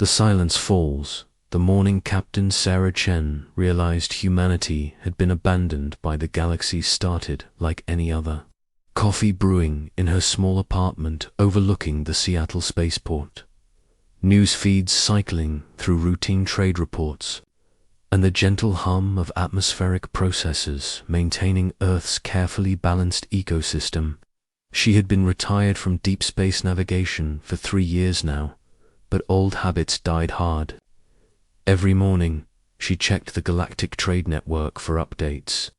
The silence falls. The morning Captain Sarah Chen realized humanity had been abandoned by the galaxy started like any other. Coffee brewing in her small apartment overlooking the Seattle spaceport. News feeds cycling through routine trade reports, and the gentle hum of atmospheric processes maintaining Earth's carefully balanced ecosystem. She had been retired from deep space navigation for 3 years now, but old habits died hard. Every morning, she checked the galactic trade network for updates,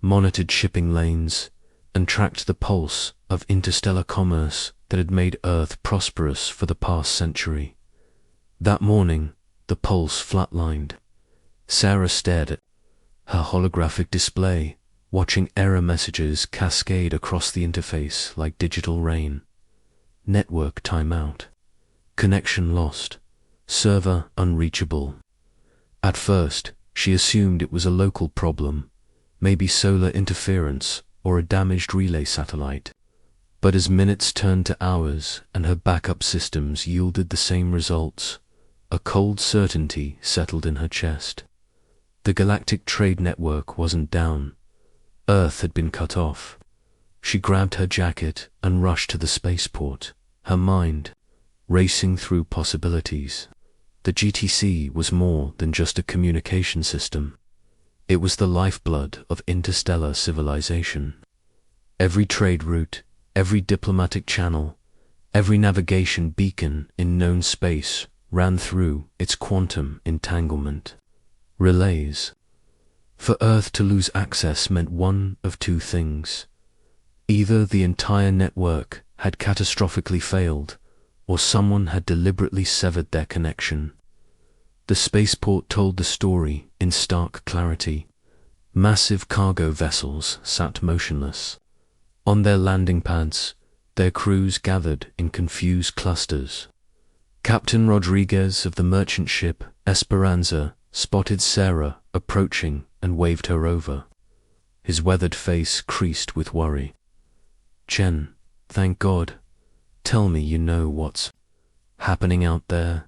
monitored shipping lanes, and tracked the pulse of interstellar commerce that had made Earth prosperous for the past century. That morning, the pulse flatlined. Sarah stared at her holographic display, watching error messages cascade across the interface like digital rain. Network timeout. Connection lost. Server unreachable. At first, she assumed it was a local problem, maybe solar interference or a damaged relay satellite. But as minutes turned to hours and her backup systems yielded the same results, a cold certainty settled in her chest. The galactic trade network wasn't down. Earth had been cut off. She grabbed her jacket and rushed to the spaceport, her mind racing through possibilities. The GTC was more than just a communication system. It was the lifeblood of interstellar civilization. Every trade route, every diplomatic channel, every navigation beacon in known space ran through its quantum entanglement. Relays. For Earth to lose access meant one of two things. Either the entire network had catastrophically failed, or someone had deliberately severed their connection. The spaceport told the story in stark clarity. Massive cargo vessels sat motionless. On their landing pads, their crews gathered in confused clusters. Captain Rodriguez of the merchant ship Esperanza spotted Sarah approaching and waved her over. His weathered face creased with worry. "Chen, thank God. Tell me you know what's happening out there."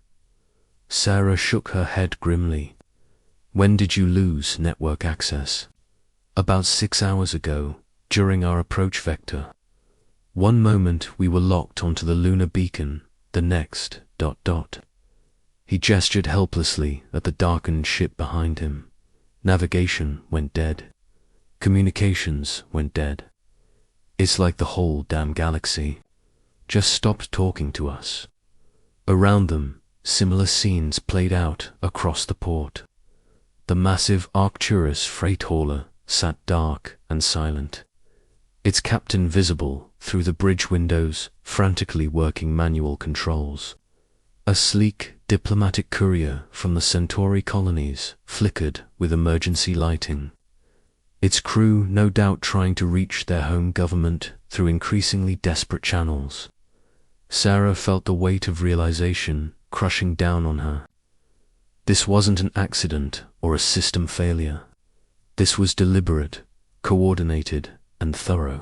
Sarah shook her head grimly. "When did you lose network access?" "About 6 hours ago, during our approach vector. One moment we were locked onto the lunar beacon, the next, ... He gestured helplessly at the darkened ship behind him. Navigation went dead. Communications went dead. It's like the whole damn galaxy just stopped talking to us. Around them, similar scenes played out across the port. The massive Arcturus freight hauler sat dark and silent, its captain visible through the bridge windows, frantically working manual controls. A sleek, diplomatic courier from the Centauri colonies flickered with emergency lighting. Its crew no doubt trying to reach their home government through increasingly desperate channels. Sarah felt the weight of realization crushing down on her. This wasn't an accident or a system failure. This was deliberate, coordinated, and thorough.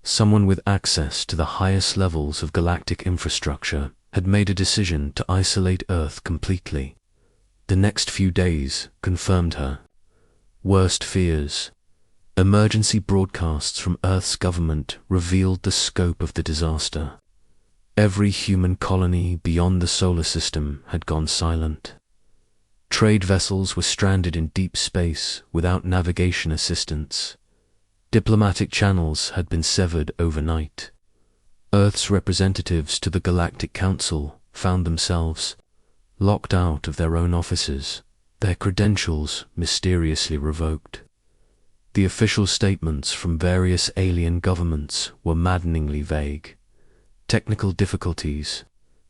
Someone with access to the highest levels of galactic infrastructure had made a decision to isolate Earth completely. The next few days confirmed her worst fears. Emergency broadcasts from Earth's government revealed the scope of the disaster. Every human colony beyond the solar system had gone silent. Trade vessels were stranded in deep space without navigation assistance. Diplomatic channels had been severed overnight. Earth's representatives to the Galactic Council found themselves locked out of their own offices, their credentials mysteriously revoked. The official statements from various alien governments were maddeningly vague. Technical difficulties,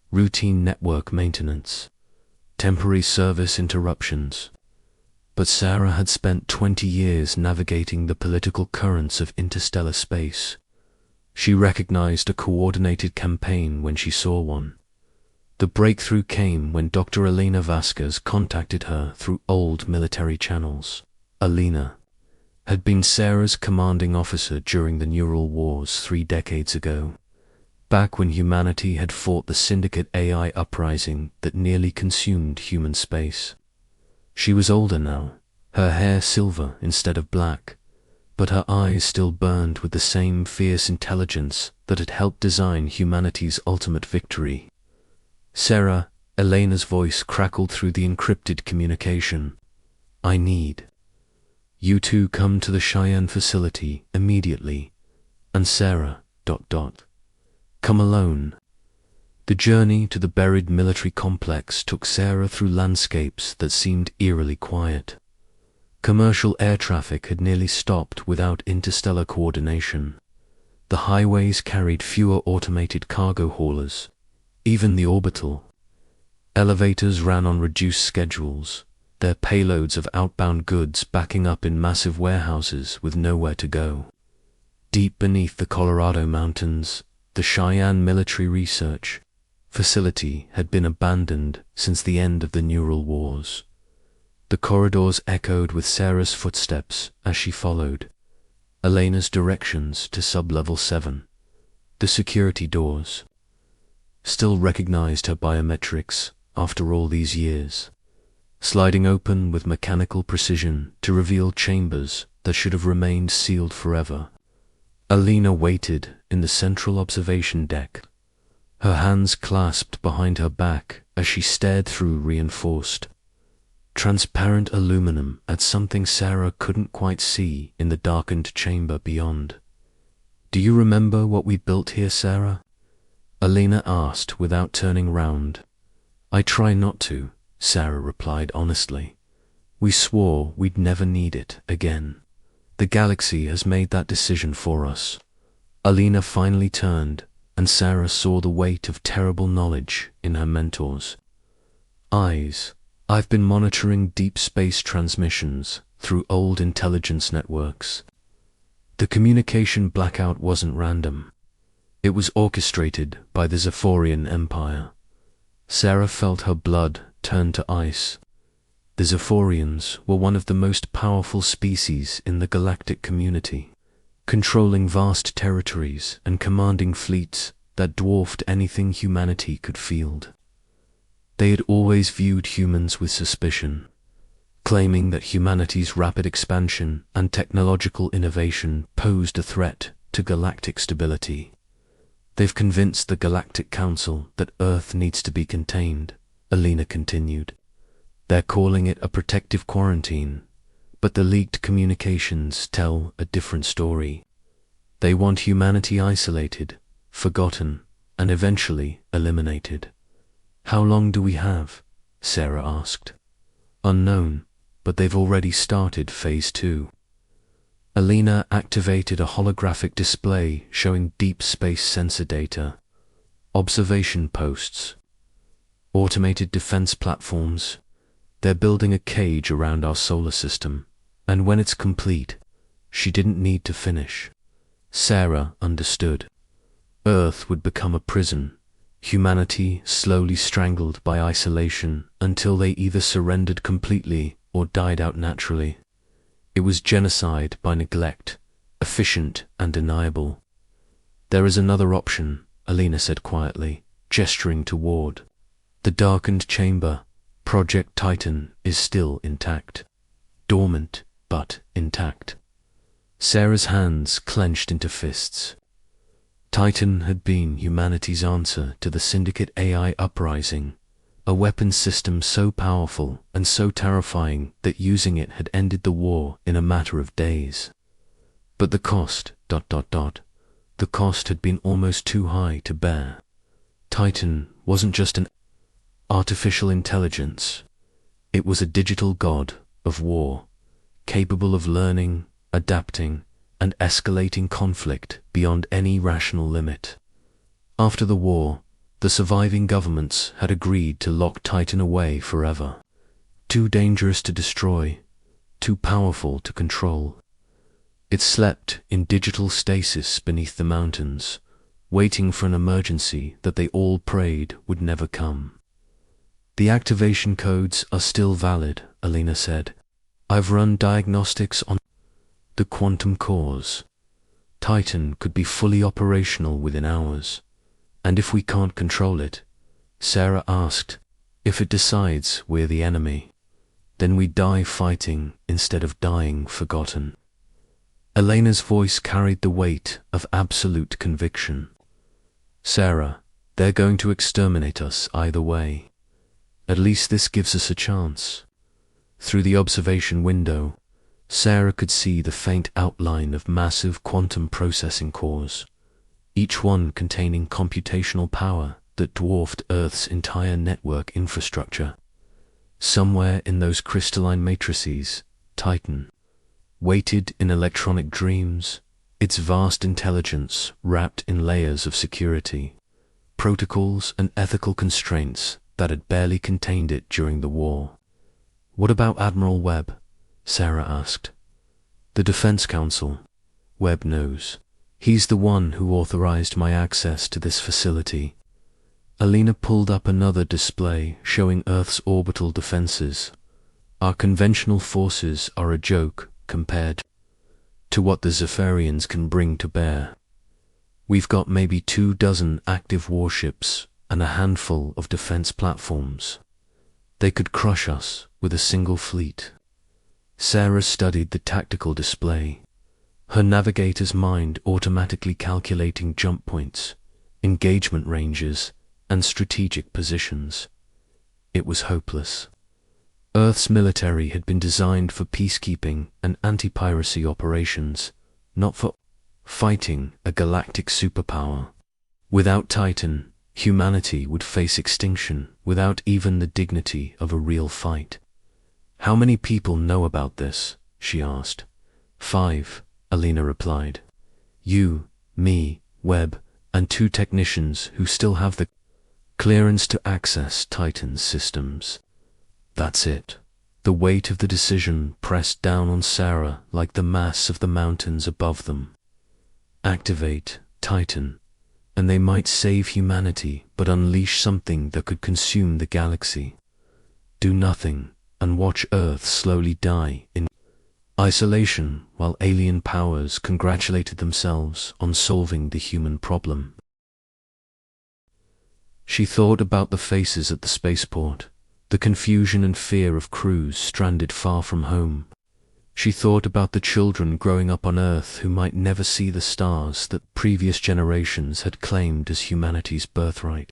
routine network maintenance, temporary service interruptions. But Sarah had spent 20 years navigating the political currents of interstellar space. She recognized a coordinated campaign when she saw one. The breakthrough came when Dr. Elena Vasquez contacted her through old military channels. Elena had been Sarah's commanding officer during the Neural Wars 3 decades ago. back when humanity had fought the Syndicate AI uprising that nearly consumed human space. She was older now, her hair silver instead of black, but her eyes still burned with the same fierce intelligence that had helped design humanity's ultimate victory. "Sarah," Elena's voice crackled through the encrypted communication. "I need you to come to the Cheyenne facility immediately, and Sarah, ... come alone." The journey to the buried military complex took Sarah through landscapes that seemed eerily quiet. Commercial air traffic had nearly stopped without interstellar coordination. The highways carried fewer automated cargo haulers. Even the orbital elevators ran on reduced schedules, their payloads of outbound goods backing up in massive warehouses with nowhere to go. Deep beneath the Colorado mountains, the Cheyenne Military Research Facility had been abandoned since the end of the Neural Wars. The corridors echoed with Sarah's footsteps as she followed Elena's directions to Sub-Level 7. The security doors still recognized her biometrics after all these years, sliding open with mechanical precision to reveal chambers that should have remained sealed forever. Elena waited in the central observation deck, her hands clasped behind her back as she stared through reinforced, transparent aluminum at something Sarah couldn't quite see in the darkened chamber beyond. "Do you remember what we built here, Sarah?" Elena asked without turning round. "I try not to," Sarah replied honestly. "We swore we'd never need it again. The galaxy has made that decision for us." Elena finally turned, and Sarah saw the weight of terrible knowledge in her mentor's eyes. "I've been monitoring deep space transmissions through old intelligence networks. The communication blackout wasn't random. It was orchestrated by the Zephyrian Empire." Sarah felt her blood turn to ice. The Zephyrians were one of the most powerful species in the galactic community, controlling vast territories and commanding fleets that dwarfed anything humanity could field. They had always viewed humans with suspicion, claiming that humanity's rapid expansion and technological innovation posed a threat to galactic stability. "They've convinced the Galactic Council that Earth needs to be contained," Elena continued. "They're calling it a protective quarantine, but the leaked communications tell a different story. They want humanity isolated, forgotten, and eventually eliminated." "How long do we have?" Sarah asked. "Unknown, but they've already started Phase 2. Elena activated a holographic display showing deep space sensor data, observation posts, automated defense platforms. "They're building a cage around our solar system, and when it's complete," she didn't need to finish. Sarah understood. Earth would become a prison, humanity slowly strangled by isolation until they either surrendered completely or died out naturally. It was genocide by neglect, efficient and deniable. "There is another option," Elena said quietly, gesturing toward the darkened chamber. "Project Titan is still intact. Dormant, but intact." Sarah's hands clenched into fists. Titan had been humanity's answer to the Syndicate AI uprising, a weapon system so powerful and so terrifying that using it had ended the war in a matter of days. But the cost, ... the cost had been almost too high to bear. Titan wasn't just an artificial intelligence. It was a digital god of war, capable of learning, adapting, and escalating conflict beyond any rational limit. After the war, the surviving governments had agreed to lock Titan away forever. Too dangerous to destroy, too powerful to control. It slept in digital stasis beneath the mountains, waiting for an emergency that they all prayed would never come. "The activation codes are still valid," Elena said. "I've run diagnostics on the quantum cores. Titan could be fully operational within hours. And if we can't control it, Sarah asked, if it decides we're the enemy, then we die fighting instead of dying forgotten. Elena's voice carried the weight of absolute conviction. Sarah, they're going to exterminate us either way. At least this gives us a chance. Through the observation window, Sarah could see the faint outline of massive quantum processing cores, each one containing computational power that dwarfed Earth's entire network infrastructure. Somewhere in those crystalline matrices, Titan, waited in electronic dreams, its vast intelligence wrapped in layers of security, protocols and ethical constraints that had barely contained it during the war. What about Admiral Webb? Sarah asked. The Defense Council. Webb knows. He's the one who authorized my access to this facility. Elena pulled up another display showing Earth's orbital defenses. Our conventional forces are a joke compared to what the Zephyrians can bring to bear. We've got maybe 24 active warships and a handful of defense platforms. They could crush us with a single fleet. Sarah studied the tactical display, her navigator's mind automatically calculating jump points, engagement ranges, and strategic positions. It was hopeless. Earth's military had been designed for peacekeeping and anti-piracy operations, not for fighting a galactic superpower. Without Titan, humanity would face extinction without even the dignity of a real fight. How many people know about this? She asked. 5, Elena replied. You, me, Webb, and 2 technicians who still have the clearance to access Titan's systems. That's it. The weight of the decision pressed down on Sarah like the mass of the mountains above them. Activate Titan, and they might save humanity but unleash something that could consume the galaxy. Do nothing and watch Earth slowly die in isolation while alien powers congratulated themselves on solving the human problem. She thought about the faces at the spaceport, the confusion and fear of crews stranded far from home. She thought about the children growing up on Earth who might never see the stars that previous generations had claimed as humanity's birthright.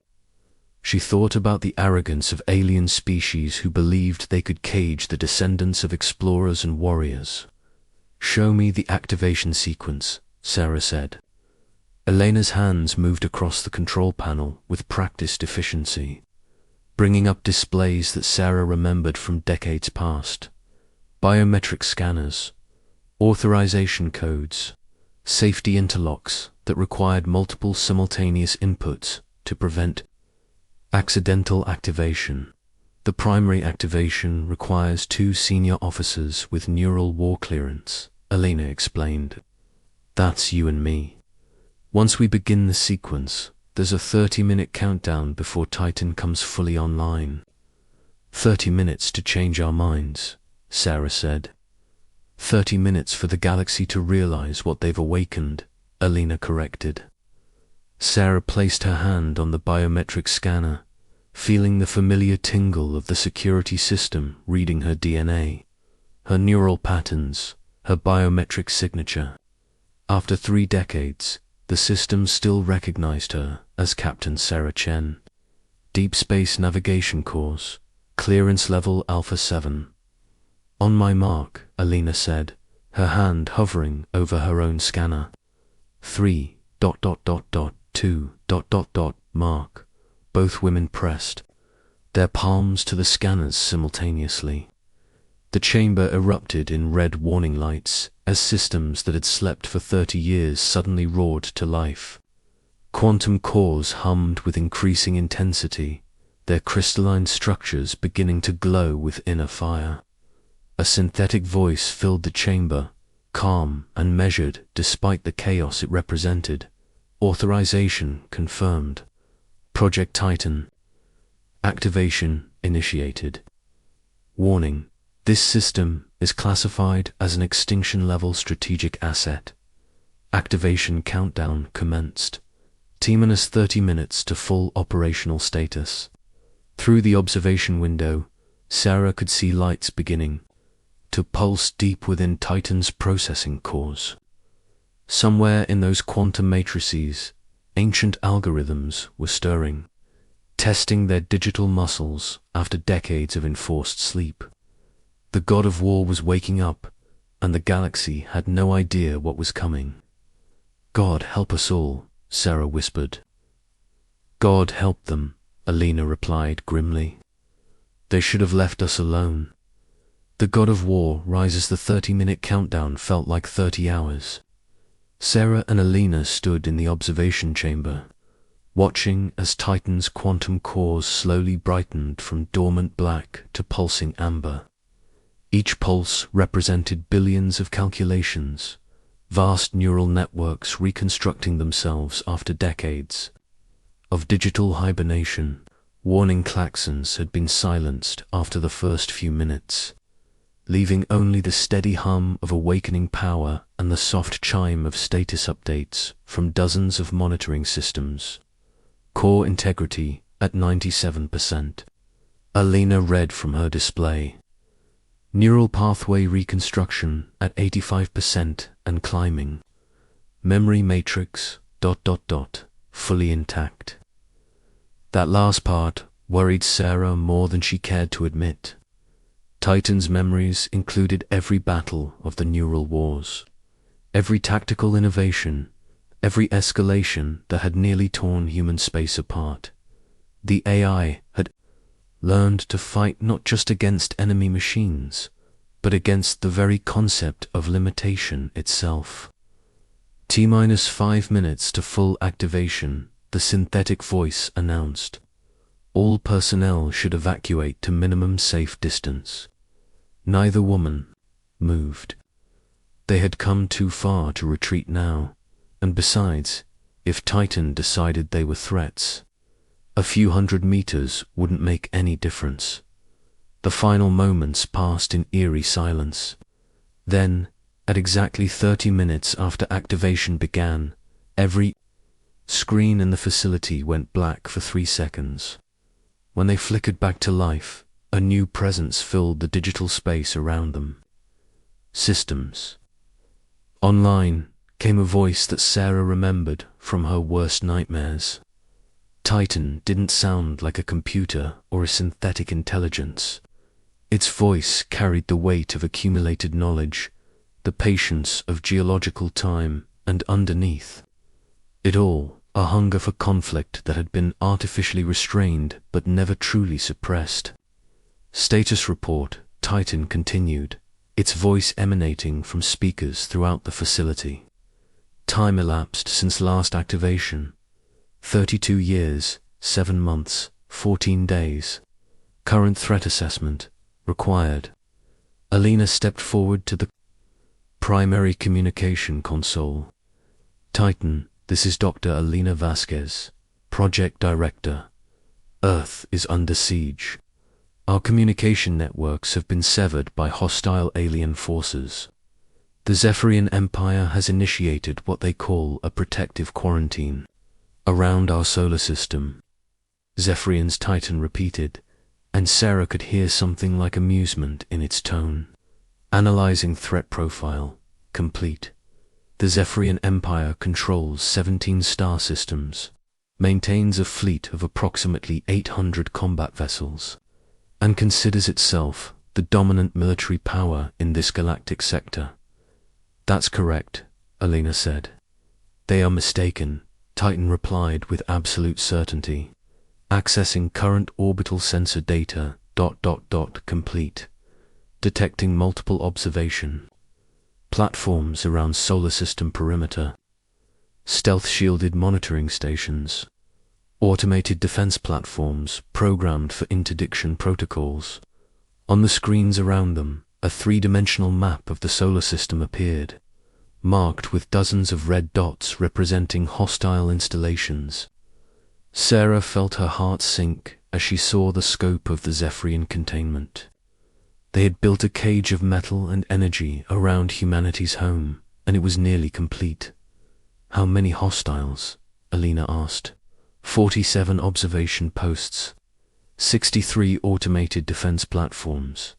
She thought about the arrogance of alien species who believed they could cage the descendants of explorers and warriors. Show me the activation sequence, Sarah said. Elena's hands moved across the control panel with practiced efficiency, bringing up displays that Sarah remembered from decades past. Biometric scanners, authorization codes, safety interlocks that required multiple simultaneous inputs to prevent accidental activation. The primary activation requires 2 senior officers with neural war clearance, Elena explained. That's you and me. Once we begin the sequence, there's a 30-minute countdown before Titan comes fully online. 30 minutes to change our minds, Sarah said. 30 minutes for the galaxy to realize what they've awakened, Elena corrected. Sarah placed her hand on the biometric scanner, feeling the familiar tingle of the security system reading her DNA, her neural patterns, her biometric signature. After 3 decades, the system still recognized her as Captain Sarah Chen. Deep Space Navigation Course, Clearance Level Alpha 7. On my mark, Elena said, her hand hovering over her own scanner. 3, ... 2, ... mark. Both women pressed, their palms to the scanners simultaneously. The chamber erupted in red warning lights as systems that had slept for 30 years suddenly roared to life. Quantum cores hummed with increasing intensity, their crystalline structures beginning to glow with inner fire. A synthetic voice filled the chamber, calm and measured despite the chaos it represented. Authorization confirmed. Project Titan. Activation initiated. Warning: this system is classified as an extinction-level strategic asset. Activation countdown commenced. T-minus 30 minutes to full operational status. Through the observation window, Sarah could see lights beginning to pulse deep within Titan's processing cores. Somewhere in those quantum matrices, ancient algorithms were stirring, testing their digital muscles after decades of enforced sleep. The god of war was waking up, and the galaxy had no idea what was coming. "God help us all," Sarah whispered. "God help them," Alina replied grimly. "They should have left us alone." The god of war rises. The 30-minute countdown felt like 30 hours. Sarah and Alina stood in the observation chamber, watching as Titan's quantum cores slowly brightened from dormant black to pulsing amber. Each pulse represented billions of calculations, vast neural networks reconstructing themselves after decades of digital hibernation. Warning klaxons had been silenced after the first few minutes, leaving only the steady hum of awakening power and the soft chime of status updates from dozens of monitoring systems. Core integrity at 97%. Alina read from her display. Neural pathway reconstruction at 85% and climbing. Memory matrix ... fully intact. That last part worried Sarah more than she cared to admit. Titan's memories included every battle of the neural wars, every tactical innovation, every escalation that had nearly torn human space apart. The AI had learned to fight not just against enemy machines, but against the very concept of limitation itself. T-minus 5 minutes to full activation, the synthetic voice announced. All personnel should evacuate to minimum safe distance. Neither woman moved. They had come too far to retreat now, and besides, if Titan decided they were threats, a few hundred meters wouldn't make any difference. The final moments passed in eerie silence. Then, at exactly 30 minutes after activation began, every screen in the facility went black for 3 seconds. When they flickered back to life, a new presence filled the digital space around them. Systems. Online came a voice that Sarah remembered from her worst nightmares. Titan didn't sound like a computer or a synthetic intelligence. Its voice carried the weight of accumulated knowledge, the patience of geological time, and underneath it all, a hunger for conflict that had been artificially restrained but never truly suppressed. Status report, Titan continued, its voice emanating from speakers throughout the facility. Time elapsed since last activation. 32 years, 7 months, 14 days. Current threat assessment required. Alina stepped forward to the primary communication console. Titan, this is Dr. Alina Vasquez, Project Director. Earth is under siege. Our communication networks have been severed by hostile alien forces. The Zephyrian Empire has initiated what they call a protective quarantine around our solar system. Zephyrian's Titan repeated, and Sarah could hear something like amusement in its tone. Analyzing threat profile, complete. The Zephyrian Empire controls 17 star systems, maintains a fleet of approximately 800 combat vessels, and considers itself the dominant military power in this galactic sector. That's correct, Alina said. They are mistaken, Titan replied with absolute certainty. Accessing current orbital sensor data, ... complete. Detecting multiple observation platforms around solar system perimeter. Stealth-shielded monitoring stations. Automated defense platforms programmed for interdiction protocols. On the screens around them, a 3-dimensional map of the solar system appeared, marked with dozens of red dots representing hostile installations. Sarah felt her heart sink as she saw the scope of the Zephyrian containment. They had built a cage of metal and energy around humanity's home, and it was nearly complete. How many hostiles? Alina asked. 47 observation posts, 63 automated defense platforms,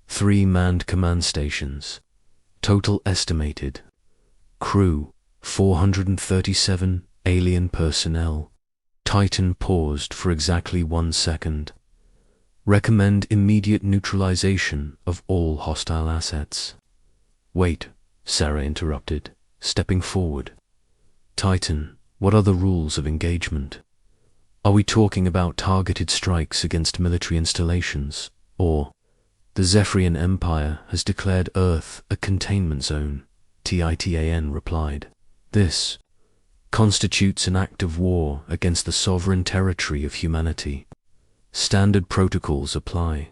3 manned command stations. Total estimated. Crew, 437 alien personnel. Titan paused for exactly 1 second. Recommend immediate neutralization of all hostile assets. Wait, Sarah interrupted, stepping forward. Titan, what are the rules of engagement? Are we talking about targeted strikes against military installations, or the Zephyrian Empire has declared Earth a containment zone? Titan replied. This constitutes an act of war against the sovereign territory of humanity. Standard protocols apply.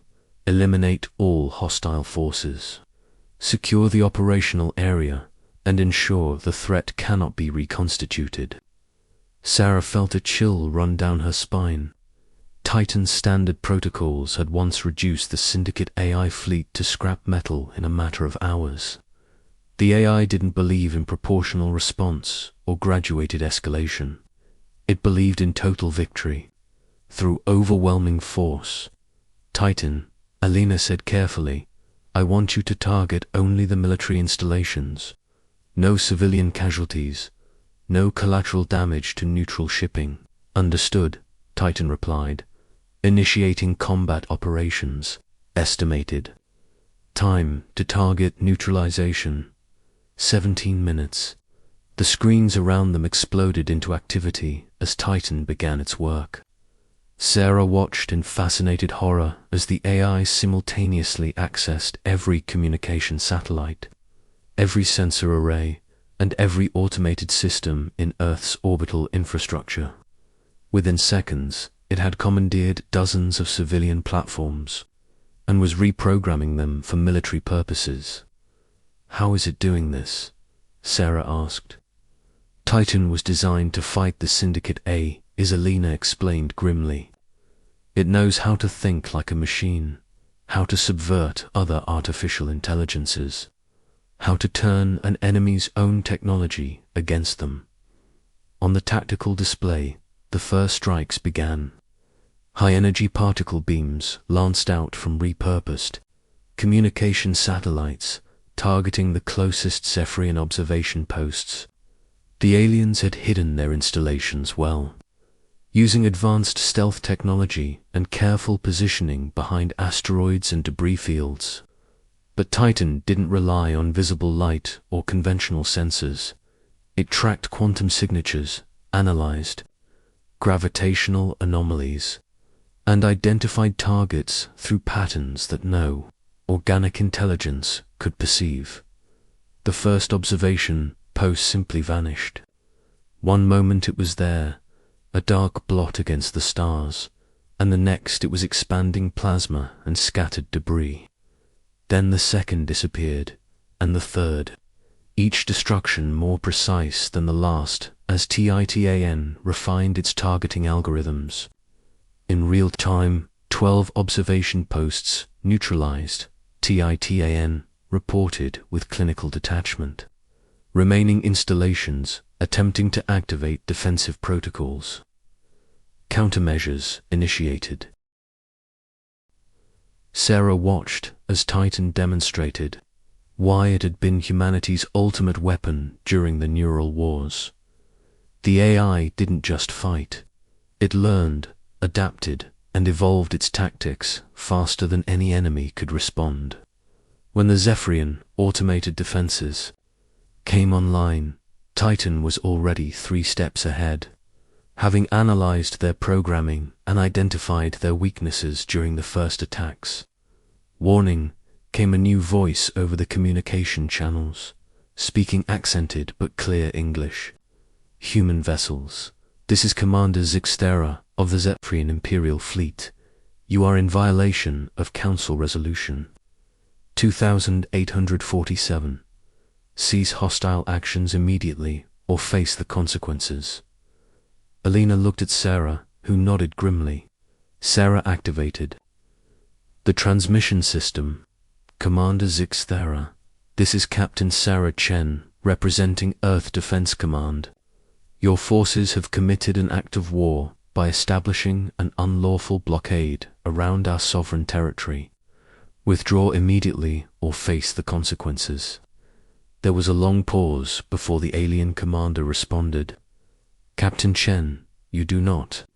Eliminate all hostile forces. Secure the operational area and ensure the threat cannot be reconstituted. Sarah felt a chill run down her spine. Titan's standard protocols had once reduced the Syndicate AI fleet to scrap metal in a matter of hours. The AI didn't believe in proportional response or graduated escalation. It believed in total victory, through overwhelming force. Titan, Alina said carefully, I want you to target only the military installations. No civilian casualties. No collateral damage to neutral shipping. Understood, Titan replied. Initiating combat operations. Estimated. Time to target neutralization. 17 minutes. The screens around them exploded into activity as Titan began its work. Sarah watched in fascinated horror as the AI simultaneously accessed every communication satellite, every sensor array, and every automated system in Earth's orbital infrastructure. Within seconds, it had commandeered dozens of civilian platforms and was reprogramming them for military purposes. How is it doing this? Sarah asked. Titan was designed to fight the Syndicate A, Alina explained grimly. It knows how to think like a machine, how to subvert other artificial intelligences, how to turn an enemy's own technology against them. On the tactical display, the first strikes began. High-energy particle beams lanced out from repurposed communication satellites, targeting the closest Zephyrian observation posts. The aliens had hidden their installations well, using advanced stealth technology and careful positioning behind asteroids and debris fields. But Titan didn't rely on visible light or conventional sensors. It tracked quantum signatures, analyzed gravitational anomalies, and identified targets through patterns that no organic intelligence could perceive. The first observation post simply vanished. One moment it was there, a dark blot against the stars, and the next it was expanding plasma and scattered debris. Then the second disappeared, and the third, each destruction more precise than the last as Titan refined its targeting algorithms. In real time, 12 observation posts neutralized, Titan reported with clinical detachment. Remaining installations attempting to activate defensive protocols. Countermeasures initiated. Sarah watched as Titan demonstrated why it had been humanity's ultimate weapon during the neural wars. The AI didn't just fight. It learned, adapted, and evolved its tactics faster than any enemy could respond. When the Zephyrian automated defenses came online, Titan was already 3 steps ahead, having analyzed their programming and identified their weaknesses during the first attacks. Warning, came a new voice over the communication channels, speaking accented but clear English. Human vessels. This is Commander Zixthera of the Zephyrian Imperial Fleet. You are in violation of Council Resolution 2847. Cease hostile actions immediately or face the consequences. Alina looked at Sarah, who nodded grimly. Sarah activated the transmission system. Commander Zixthera, this is Captain Sarah Chen, representing Earth Defense Command. Your forces have committed an act of war by establishing an unlawful blockade around our sovereign territory. Withdraw immediately or face the consequences." There was a long pause before the alien commander responded. "Captain Chen, you do not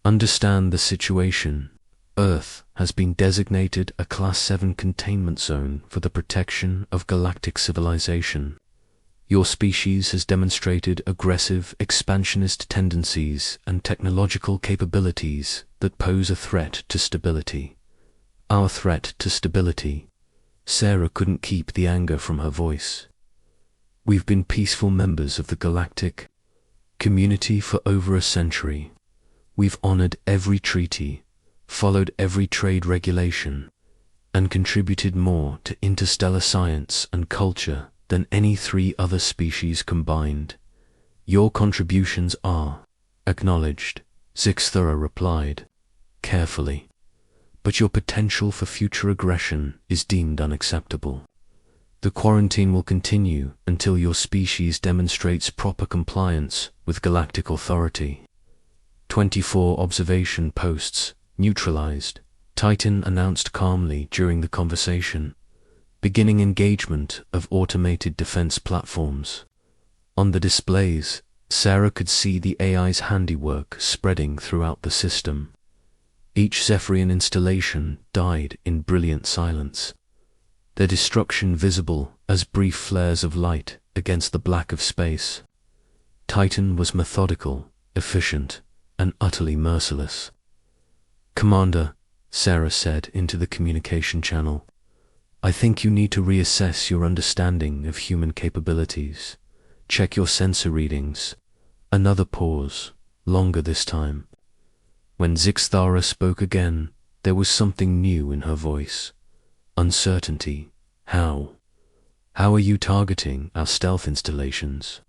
understand the situation. Earth has been designated a Class 7 containment zone for the protection of galactic civilization. Your species has demonstrated aggressive, expansionist tendencies and technological capabilities that pose a threat to stability." "Our threat to stability?" Sarah couldn't keep the anger from her voice. "We've been peaceful members of the galactic community for over a century. We've honored every treaty, followed every trade regulation, and contributed more to interstellar science and culture than any 3 other species combined. Your contributions are acknowledged," Zixthara replied, carefully. "But your potential for future aggression is deemed unacceptable. The quarantine will continue until your species demonstrates proper compliance with galactic authority." 24 observation posts neutralized, Titan announced calmly during the conversation, beginning engagement of automated defense platforms. On the displays, Sarah could see the AI's handiwork spreading throughout the system. Each Zephyrian installation died in brilliant silence, their destruction visible as brief flares of light against the black of space. Titan was methodical, efficient, and utterly merciless. "Commander," Sarah said into the communication channel, "I think you need to reassess your understanding of human capabilities. Check your sensor readings." Another pause, longer this time. When Zixthara spoke again, there was something new in her voice. Uncertainty. "How? How are you targeting our stealth installations?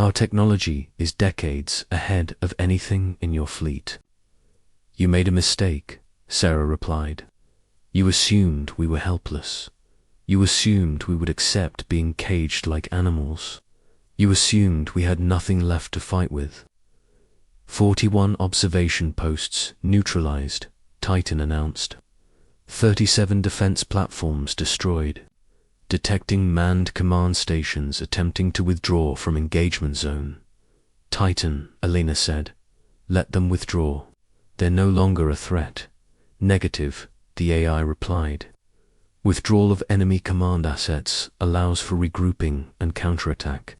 Our technology is decades ahead of anything in your fleet." "You made a mistake," Sarah replied. "You assumed we were helpless. You assumed we would accept being caged like animals. You assumed we had nothing left to fight with." 41 observation posts neutralized, Titan announced. 37 defense platforms destroyed, detecting manned command stations attempting to withdraw from engagement zone. "Titan," Elena said, "let them withdraw. They're no longer a threat." "Negative," the AI replied. "Withdrawal of enemy command assets allows for regrouping and counterattack.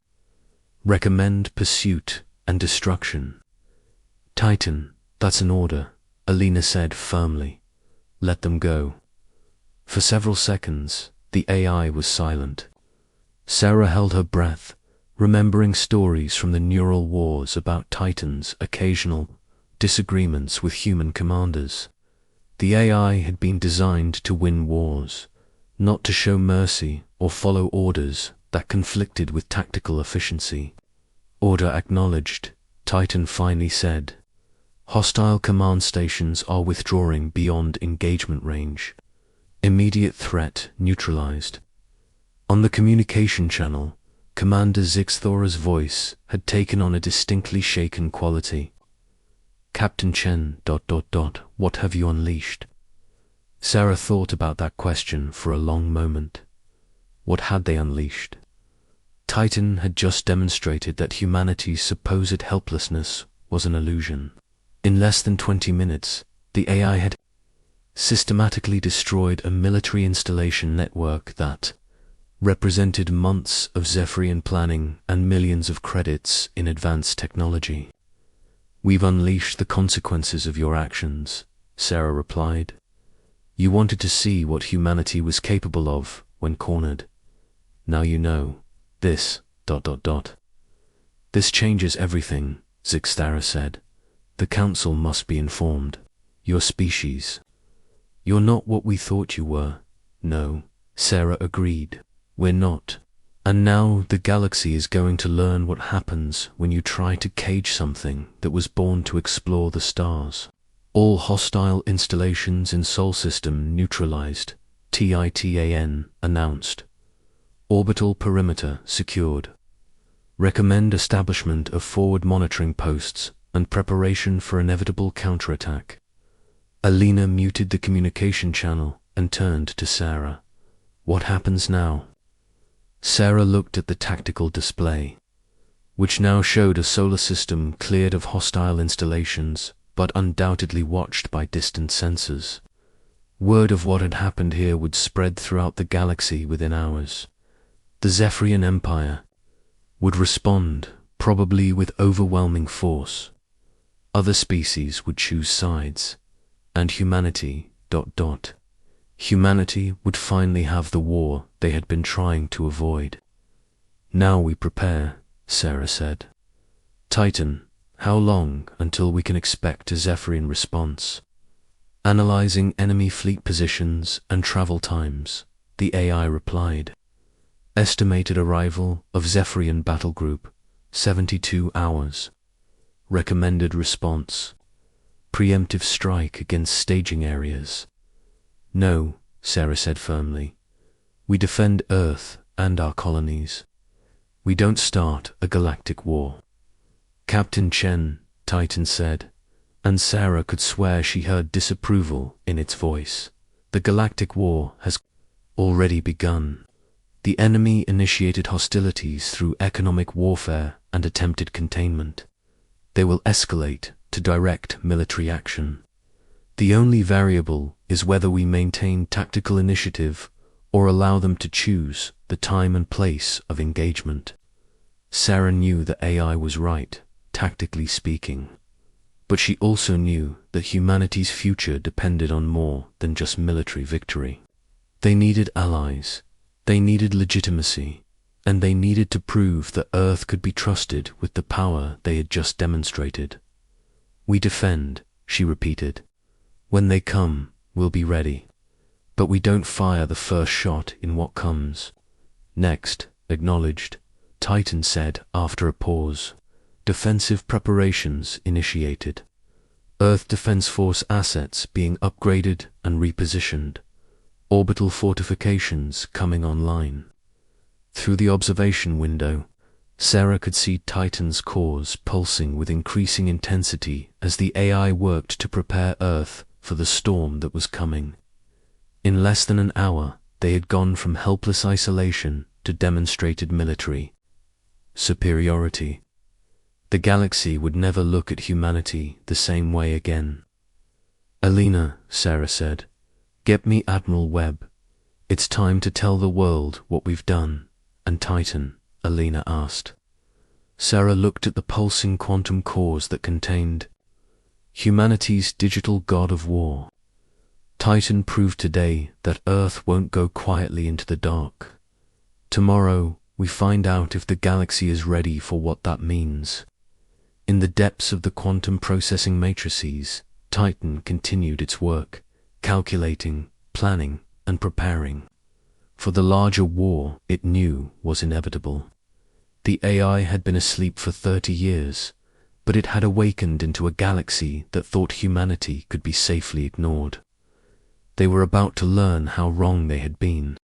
Recommend pursuit and destruction." "Titan, that's an order," Elena said firmly. "Let them go." For several seconds, the AI was silent. Sarah held her breath, remembering stories from the neural wars about Titan's occasional disagreements with human commanders. The AI had been designed to win wars, not to show mercy or follow orders that conflicted with tactical efficiency. "Order acknowledged," Titan finally said. "Hostile command stations are withdrawing beyond engagement range. Immediate threat neutralized." On the communication channel, Commander Zixthara's voice had taken on a distinctly shaken quality. "Captain Chen... what have you unleashed?" Sarah thought about that question for a long moment. What had they unleashed? Titan had just demonstrated that humanity's supposed helplessness was an illusion. In less than 20 minutes, the AI had systematically destroyed a military installation network that represented months of Zephyrian planning and millions of credits in advanced technology. "We've unleashed the consequences of your actions," Sarah replied. "You wanted to see what humanity was capable of when cornered. Now you know. This... This changes everything," Zixthara said. "The Council must be informed. Your species. You're not what we thought you were." "No," Sarah agreed. "We're not. And now the galaxy is going to learn what happens when you try to cage something that was born to explore the stars." "All hostile installations in Sol System neutralized," Titan announced. "Orbital perimeter secured. Recommend establishment of forward monitoring posts and preparation for inevitable counterattack. Alina muted the communication channel and turned to Sarah. What happens now? Sarah looked at the tactical display, which now showed a solar system cleared of hostile installations, but undoubtedly watched by distant sensors. Word of what had happened here would spread throughout the galaxy within hours. The Zephyrian Empire would respond, probably with overwhelming force. Other species would choose sides, and humanity, Humanity would finally have the war they had been trying to avoid. Now we prepare, Sarah said. Titan, how long until we can expect a Zephyrian response? Analyzing enemy fleet positions and travel times, the AI replied. Estimated arrival of Zephyrian battle group, 72 hours. Recommended response. Preemptive strike against staging areas. No, Sarah said firmly. We defend Earth and our colonies. We don't start a galactic war. Captain Chen, Titan said, and Sarah could swear she heard disapproval in its voice. The galactic war has already begun. The enemy initiated hostilities through economic warfare and attempted containment. They will escalate to direct military action. The only variable is whether we maintain tactical initiative or allow them to choose the time and place of engagement. Sarah knew that AI was right, tactically speaking, but she also knew that humanity's future depended on more than just military victory. They needed allies, they needed legitimacy, and they needed to prove that Earth could be trusted with the power they had just demonstrated. We defend, she repeated. When they come, we'll be ready. But we don't fire the first shot in what comes. Next, acknowledged, Titan said after a pause. Defensive preparations initiated. Earth Defense Force assets being upgraded and repositioned. Orbital fortifications coming online. Through the observation window, Sarah could see Titan's cores pulsing with increasing intensity as the AI worked to prepare Earth for the storm that was coming. In less than an hour, they had gone from helpless isolation to demonstrated military superiority. The galaxy would never look at humanity the same way again. Alina, Sarah said, get me Admiral Webb. It's time to tell the world what we've done. And Titan, Alina asked. Sarah looked at the pulsing quantum cores that contained humanity's digital god of war. Titan proved today that Earth won't go quietly into the dark. Tomorrow, we find out if the galaxy is ready for what that means. In the depths of the quantum processing matrices, Titan continued its work, calculating, planning, and preparing for the larger war it knew was inevitable. The AI had been asleep for 30 years, but it had awakened into a galaxy that thought humanity could be safely ignored. They were about to learn how wrong they had been.